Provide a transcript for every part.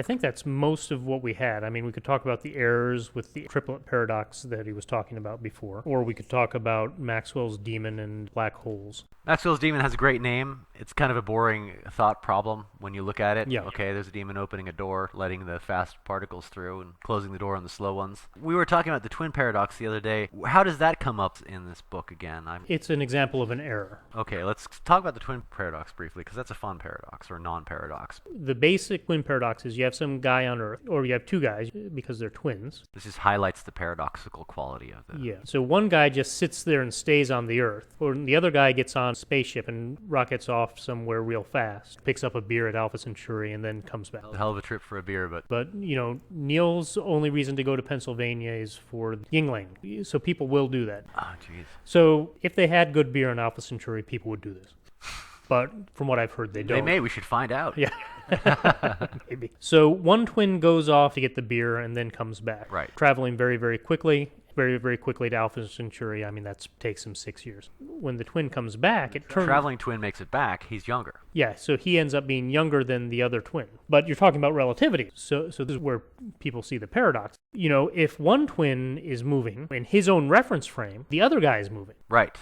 I think that's most of what we had. I mean, we could talk about the errors with the triplet paradox that he was talking about before, or we could talk about Maxwell's demon and black holes. Maxwell's demon has a great name. It's kind of a boring thought problem when you look at it. Yeah. Okay, there's a demon opening a door, letting the fast particles through, and closing the door on the slow ones. We were talking about the twin paradox the other day. How does that come up in this book again? It's an example of an error. Okay, let's talk about the twin paradox briefly, because that's a fun paradox, or non-paradox. The basic twin paradox is you have some guy on Earth, or you have two guys, because they're twins. This just highlights the paradoxical quality of the... Yeah, so one guy just sits there and stays on the Earth, or the other guy gets on a spaceship and rockets off somewhere real fast, picks up a beer at Alpha Centauri, and then comes back. A hell of a trip for a beer, but... But, Neil's only reason to go to Pennsylvania is for Yingling, so people will do that. Oh, jeez. So if they had good beer on Alpha Centauri, people would do this. But from what I've heard, they don't. They may. We should find out. Yeah. Maybe. So one twin goes off to get the beer and then comes back. Right. Traveling very, very quickly. Very, very quickly to Alpha Centauri. I mean, that takes him 6 years. When the twin comes back, it turns... Traveling twin makes it back. He's younger. Yeah, so he ends up being younger than the other twin. But you're talking about relativity. So this is where people see the paradox. If one twin is moving in his own reference frame, the other guy is moving. Right.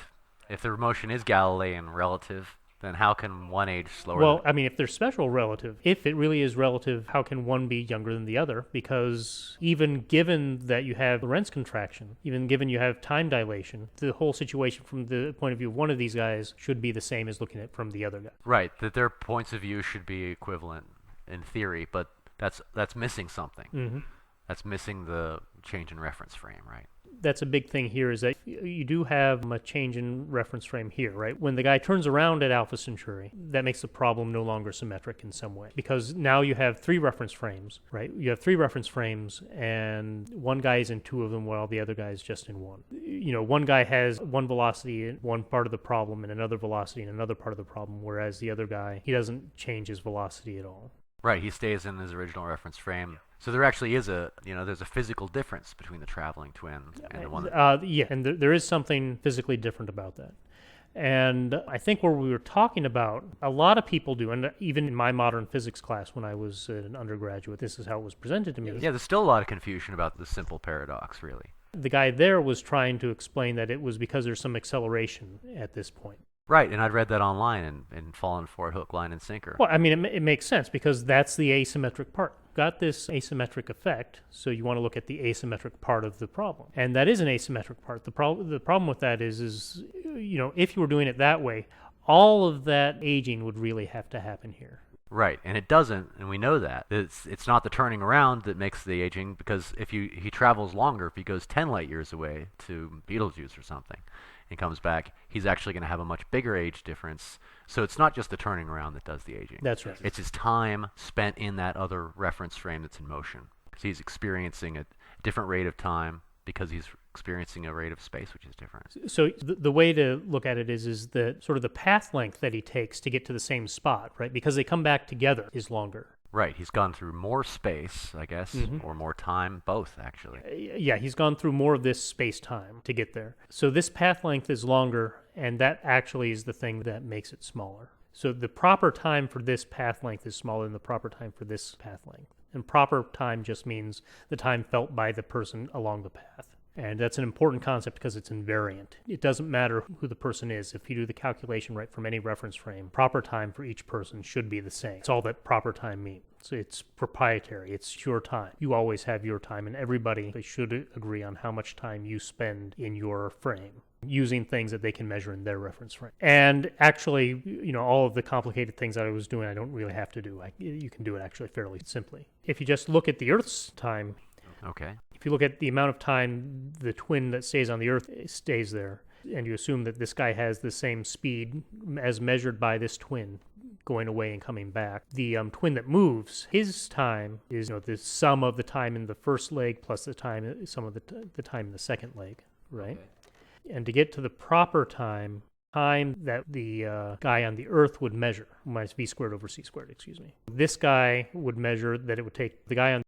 If the motion is Galilean relative, then how can one age slower? Well, I mean, if they're special relative, if it really is relative, how can one be younger than the other? Because even given that you have Lorentz contraction, even given you have time dilation, the whole situation from the point of view of one of these guys should be the same as looking at it from the other guy. Right, that their points of view should be equivalent in theory, but that's missing something. Mm-hmm. That's missing the change in reference frame, right? That's a big thing here is that you do have a change in reference frame here, right? When the guy turns around at Alpha Centauri, that makes the problem no longer symmetric in some way because now you have three reference frames, right? You have three reference frames and one guy is in two of them while the other guy is just in one. One guy has one velocity in one part of the problem and another velocity in another part of the problem, whereas the other guy, he doesn't change his velocity at all. Right, he stays in his original reference frame. So there actually is there's a physical difference between the traveling twin and the one that... Yeah, and there is something physically different about that. And I think what we were talking about, a lot of people do, and even in my modern physics class when I was an undergraduate, this is how it was presented to me. Yeah, there's still a lot of confusion about the simple paradox, really. The guy there was trying to explain that it was because there's some acceleration at this point. Right, and I'd read that online and fallen for it hook, line, and sinker. Well, I mean, it makes sense because that's the asymmetric part. Got this asymmetric effect, so you want to look at the asymmetric part of the problem. And that is an asymmetric part. The problem with that is if you were doing it that way, all of that aging would really have to happen here. Right, and it doesn't, and we know that. It's not the turning around that makes the aging, because if he travels longer, if he goes 10 light years away to Betelgeuse or something, and comes back, he's actually going to have a much bigger age difference. So it's not just the turning around that does the aging. That's right. It's his time spent in that other reference frame that's in motion. Because he's experiencing a different rate of time because he's experiencing a rate of space which is different. So the way to look at it is that sort of the path length that he takes to get to the same spot, right? Because they come back together is longer. Right, he's gone through more space, I guess, or more time, both, actually. Yeah, he's gone through more of this space-time to get there. So this path length is longer, and that actually is the thing that makes it smaller. So the proper time for this path length is smaller than the proper time for this path length. And proper time just means the time felt by the person along the path. And that's an important concept because it's invariant. It doesn't matter who the person is. If you do the calculation right from any reference frame, proper time for each person should be the same. It's all that proper time means. So it's proprietary. It's your time. You always have your time, and everybody should agree on how much time you spend in your frame using things that they can measure in their reference frame. And actually, all of the complicated things that I was doing, I don't really have to do. You can do it actually fairly simply. If you just look at the Earth's time, okay. If you look at the amount of time the twin that stays on the Earth stays there, and you assume that this guy has the same speed as measured by this twin going away and coming back, the twin that moves, his time is the sum of the time in the first leg plus the time, sum of the time in the second leg, right? Okay. And to get to the proper time that the guy on the Earth would measure, minus v squared over c squared, excuse me. This guy would measure that it would take the guy on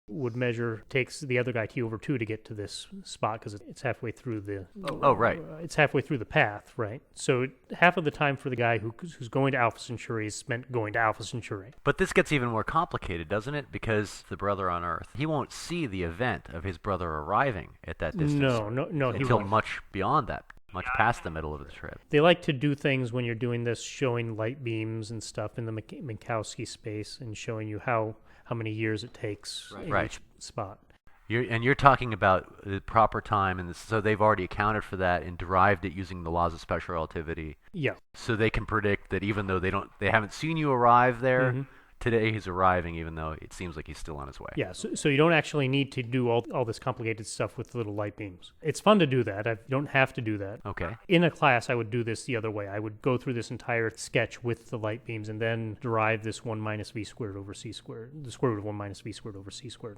would measure, takes the other guy t over 2 to get to this spot because it's halfway through the... Oh, right. It's halfway through the path, right? So half of the time for the guy who's going to Alpha Centauri is spent going to Alpha Centauri. But this gets even more complicated, doesn't it? Because the brother on Earth, he won't see the event of his brother arriving at that distance. No, he until won't. much beyond that, much past the middle of the trip. They like to do things when you're doing this, showing light beams and stuff in the Minkowski space and showing you how many years it takes in each spot. You're talking about the proper time, and so they've already accounted for that and derived it using the laws of special relativity. Yeah. So they can predict that even though they haven't seen you arrive there, today he's arriving, even though it seems like he's still on his way. Yeah, so you don't actually need to do all this complicated stuff with little light beams. It's fun to do that. You don't have to do that. Okay. In a class, I would do this the other way. I would go through this entire sketch with the light beams and then derive this 1 minus v squared over c squared, the square root of 1 minus v squared over c squared.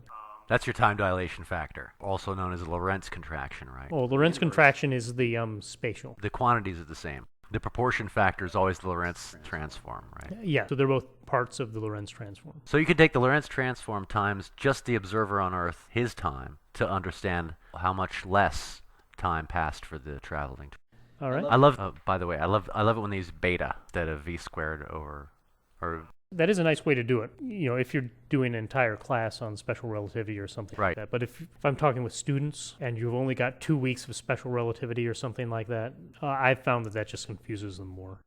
That's your time dilation factor, also known as the Lorentz contraction, right? Well, Lorentz contraction is the spatial. The quantities are the same. The proportion factor is always the Lorentz transform, right? Yeah, so they're both parts of the Lorentz transform. So you could take the Lorentz transform times just the observer on Earth, his time, to understand how much less time passed for the traveling. All right. I love, by the way, I love it when they use beta instead of v squared over, or... That is a nice way to do it, if you're doing an entire class on special relativity or something like that. But if I'm talking with students and you've only got 2 weeks of special relativity or something like that, I've found that just confuses them more.